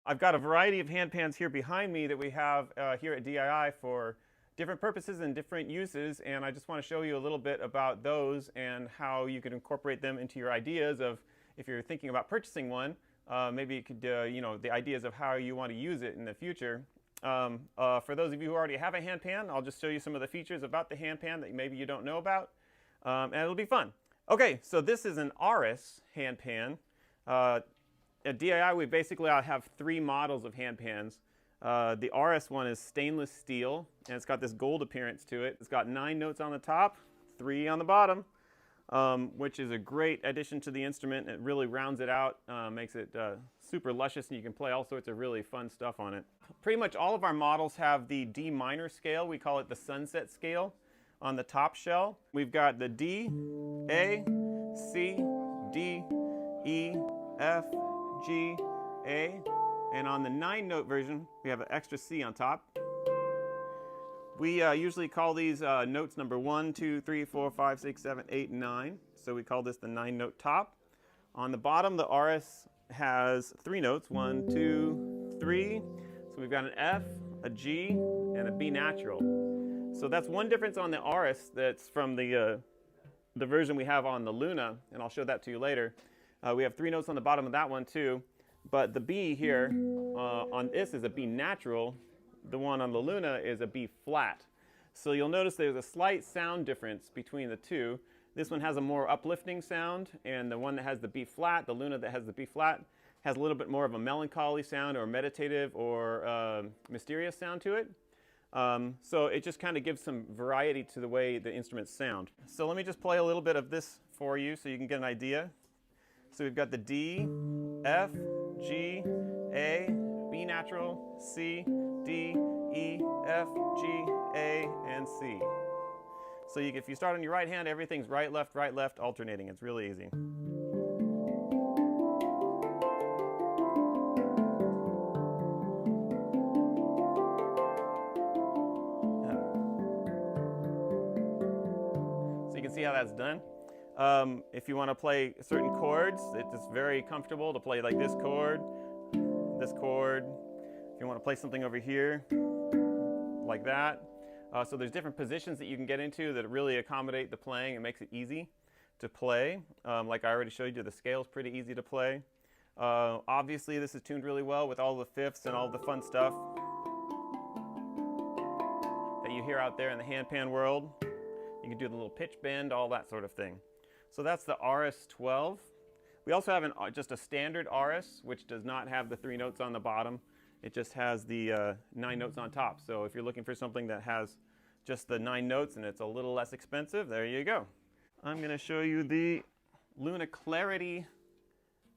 I've got a variety of handpans here behind me that we have here at DII for different purposes and different uses, and I just want to show you a little bit about those and how you could incorporate them into your ideas of if you're thinking about purchasing one. Maybe you could, the ideas of how you want to use it in the future. For those of you who already have a handpan, I'll just show you some of the features about the handpan that maybe you don't know about, and it'll be fun. Okay, so this is an Aurous handpan. At DII, we basically have three models of handpans. The Aurous one is stainless steel, and it's got this gold appearance to it. It's got 9 notes on the top, 3 on the bottom, which is a great addition to the instrument. It really rounds it out, makes it super luscious, and you can play all sorts of really fun stuff on it. Pretty much all of our models have the D minor scale. We call it the sunset scale on the top shell. We've got the D, A, C, D, E, F, G, A, and on the 9-note version, we have an extra C on top. We usually call these notes number 1, 2, 3, 4, 5, 6, 7, 8, 9. So we call this the 9-note top. On the bottom, the Aurous has 3 notes, 1, 2, 3. So we've got an F, a G, and a B natural. So that's one difference on the Aurous that's from the version we have on the Luna, and I'll show that to you later. We have 3 notes on the bottom of that one too, but the B here on this is a B natural. The one on the Luna is a B flat. So you'll notice there's a slight sound difference between the two. This one has a more uplifting sound, and the one that has the B flat, the Luna that has the B flat, has a little bit more of a melancholy sound or meditative or mysterious sound to it. So it just kind of gives some variety to the way the instruments sound. So let me just play a little bit of this for you so you can get an idea. So we've got the D, F, G, A, B natural, C, D, E, F, G, A, and C. So if you start on your right hand, everything's right, left, alternating. It's really easy. So you can see how that's done. If you want to play certain chords, it's very comfortable to play like this chord. If you want to play something over here, like that. So there's different positions that you can get into that really accommodate the playing and makes it easy to play. Like I already showed you, the scale's pretty easy to play. Obviously, this is tuned really well with all the fifths and all the fun stuff that you hear out there in the handpan world. You can do the little pitch bend, all that sort of thing. So that's the Aurous 12. We also have just a standard Aurous, which does not have the 3 notes on the bottom. It just has the 9 notes on top. So if you're looking for something that has just the 9 notes and it's a little less expensive, there you go. I'm going to show you the Luna Clarity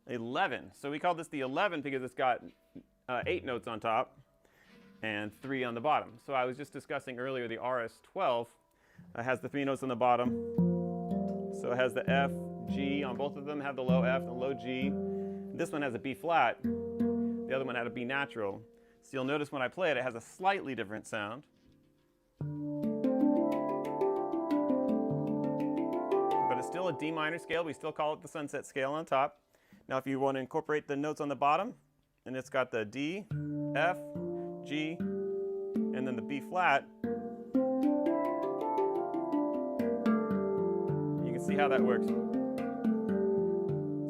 11. So we call this the 11 because it's got 8 notes on top and 3 on the bottom. So I was just discussing earlier the Aurous 12 has the 3 notes on the bottom. So it has the F, G on both of them, have the low F and the low G. This one has a B flat. The other one had a B natural. So you'll notice when I play it, it has a slightly different sound. But it's still a D minor scale. We still call it the sunset scale on top. Now if you want to incorporate the notes on the bottom, and it's got the D, F, G, and then the B flat, you can see how that works. So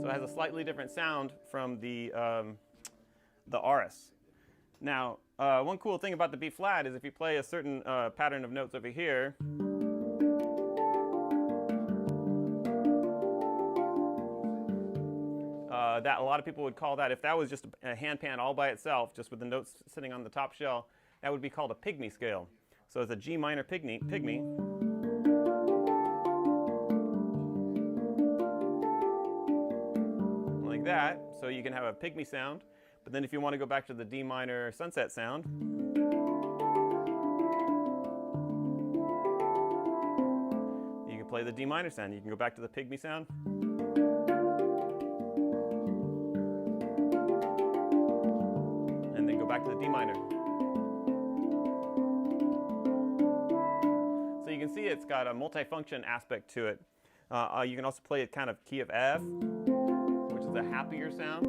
it has a slightly different sound from the Aurous. Now, one cool thing about the B flat is if you play a certain pattern of notes over here, that a lot of people would call that, if that was just a handpan all by itself, just with the notes sitting on the top shell, that would be called a Pygmy scale. So it's a G minor Pygmy. Like that, so you can have a Pygmy sound. But then if you want to go back to the D minor sunset sound, you can play the D minor sound. You can go back to the Pygmy sound. And then go back to the D minor. So you can see it's got a multifunction aspect to it. You can also play it kind of key of F, which is a happier sound.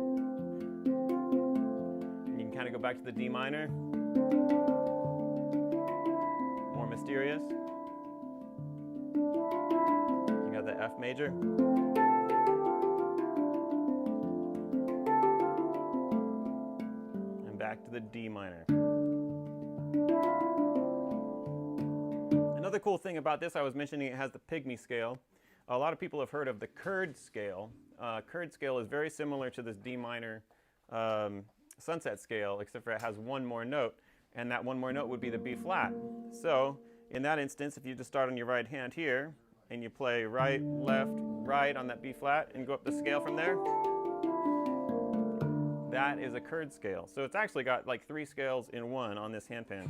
kind of go back to the D minor. More mysterious. You got the F major. And back to the D minor. Another cool thing about this, I was mentioning it has the Pygmy scale. A lot of people have heard of the Kurd scale. Kurd scale is very similar to this D minor sunset scale, except for it has one more note, and that one more note would be the B flat. So in that instance, if you just start on your right hand here, and you play right, left, right on that B flat, and go up the scale from there, that is a Kurd scale. So it's actually got like 3 scales in one on this handpan.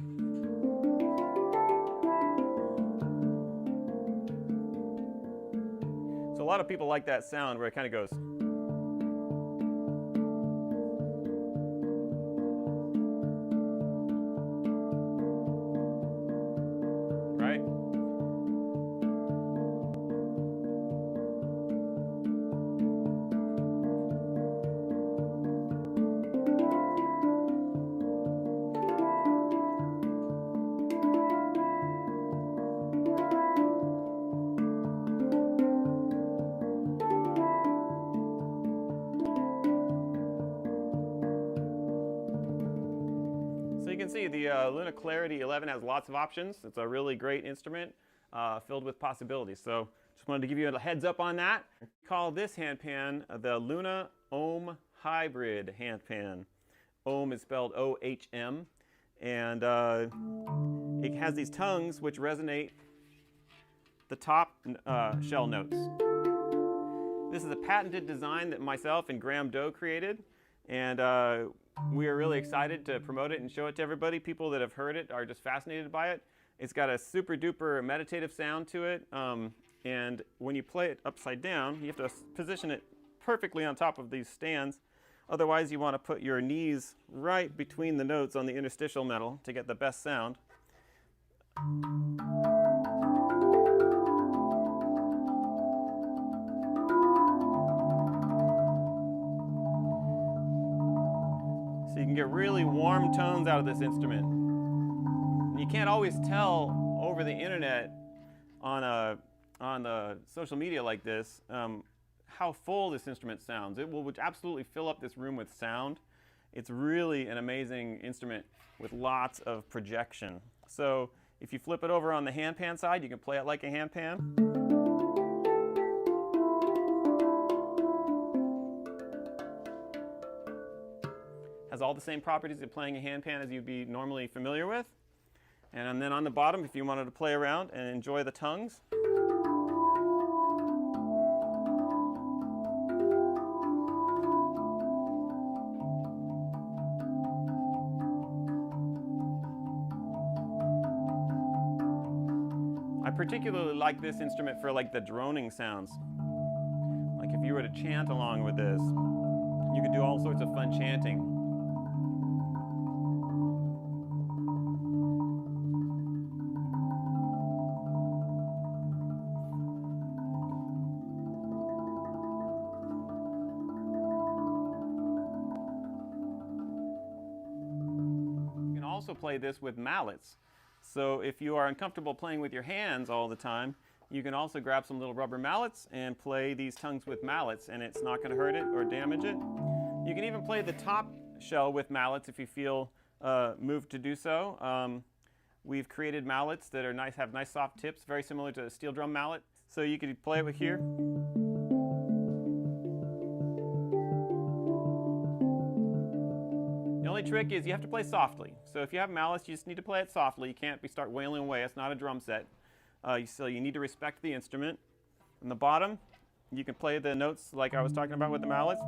So a lot of people like that sound where it kind of goes. Right? So you can see the Luna Clarity 11 has lots of options. It's a really great instrument filled with possibilities. So just wanted to give you a heads up on that. Call this handpan the Luna Ohm Hybrid handpan. Ohm is spelled O-H-M, and it has these tongues which resonate the top shell notes. This is a patented design that myself and Graham Doe created, and we are really excited to promote it and show it to everybody. People that have heard it are just fascinated by it. It's got a super duper meditative sound to it, and when you play it upside down, you have to position it perfectly on top of these stands. Otherwise, you want to put your knees right between the notes on the interstitial metal to get the best sound. So you can get really warm tones out of this instrument. And you can't always tell over the internet on social media like this how full this instrument sounds. It will absolutely fill up this room with sound. It's really an amazing instrument with lots of projection. So if you flip it over on the handpan side, you can play it like a handpan. Has all the same properties of playing a handpan as you'd be normally familiar with. And then on the bottom, if you wanted to play around and enjoy the tongues. I particularly like this instrument for like the droning sounds. Like if you were to chant along with this, you could do all sorts of fun chanting. You can also play this with mallets. So if you are uncomfortable playing with your hands all the time, you can also grab some little rubber mallets and play these tongues with mallets, and it's not going to hurt it or damage it. You can even play the top shell with mallets if you feel moved to do so. We've created mallets that are nice, have nice soft tips, very similar to a steel drum mallet. So you could play it with here. The only trick is you have to play softly. So if you have mallets, you just need to play it softly. You can't start wailing away. It's not a drum set. So you need to respect the instrument. On the bottom, you can play the notes like I was talking about with the mallets.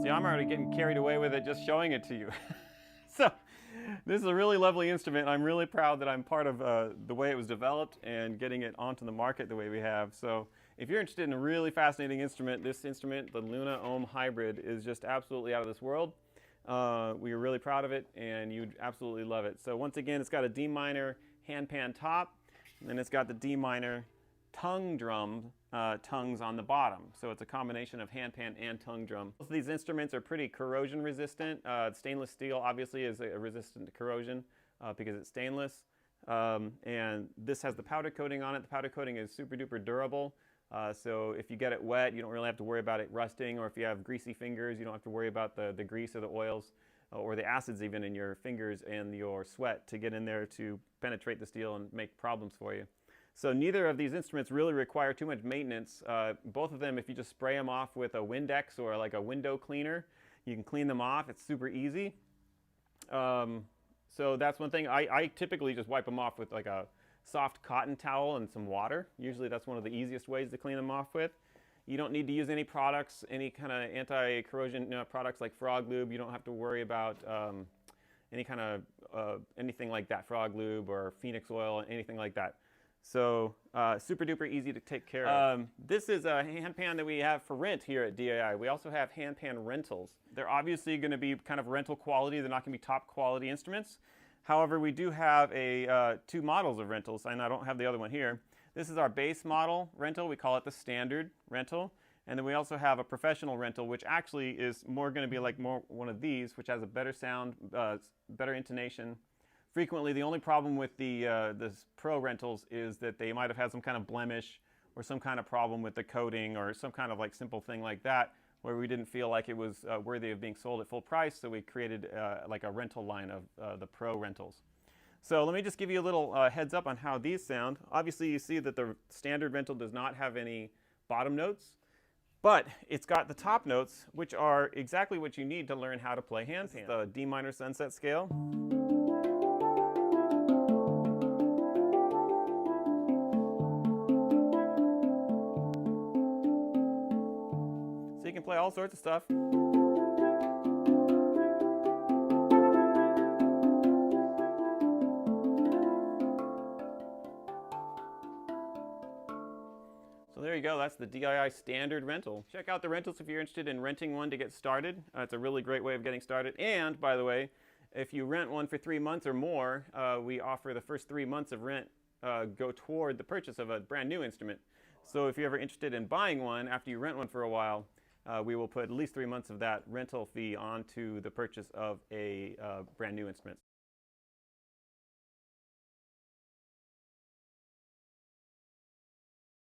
See, I'm already getting carried away with it just showing it to you. So This is a really lovely instrument. I'm really proud that I'm part of the way it was developed and getting it onto the market the way we have. So if you're interested in a really fascinating instrument, this instrument, the Luna Ohm Hybrid, is just absolutely out of this world. We are really proud of it, and you'd absolutely love it. So once again, it's got a D minor handpan top, and then it's got the D minor tongue drum tongues on the bottom. So it's a combination of handpan and tongue drum. Both of these instruments are pretty corrosion resistant. Stainless steel obviously is resistant to corrosion because it's stainless. And this has the powder coating on it. The powder coating is super duper durable. So if you get it wet, you don't really have to worry about it rusting, or if you have greasy fingers, you don't have to worry about the grease or the oils or the acids even in your fingers and your sweat to get in there to penetrate the steel and make problems for you. So neither of these instruments really require too much maintenance. Both of them, if you just spray them off with a Windex or like a window cleaner, you can clean them off. It's super easy. So that's one thing. I typically just wipe them off with like a soft cotton towel and some water. Usually that's one of the easiest ways to clean them off with. You don't need to use any products, any kind of anti-corrosion products like frog lube. You don't have to worry about any kind of anything like that, frog lube or Phoenix oil, anything like that. So super duper easy to take care of. This is a handpan that we have for rent here at DAI. We also have handpan rentals. They're obviously going to be kind of rental quality. They're not going to be top quality instruments. However, we do have two models of rentals, and I don't have the other one here. This is our base model rental. We call it the standard rental. And then we also have a professional rental, which actually is more going to be like one of these, which has a better sound, better intonation. Frequently, the only problem with the pro rentals is that they might have had some kind of blemish or some kind of problem with the coating or some kind of like simple thing like that, where we didn't feel like it was worthy of being sold at full price, so we created like a rental line of the pro rentals. So let me just give you a little heads up on how these sound. Obviously, you see that the standard rental does not have any bottom notes, but it's got the top notes, which are exactly what you need to learn how to play handpan. The D minor sunset scale. So you can play all sorts of stuff. So there you go, that's the DII standard rental. Check out the rentals if you're interested in renting one to get started. It's a really great way of getting started. And by the way, if you rent one for 3 months or more, we offer the first 3 months of rent go toward the purchase of a brand new instrument. So if you're ever interested in buying one after you rent one for a while, we will put at least 3 months of that rental fee onto the purchase of a brand new instrument.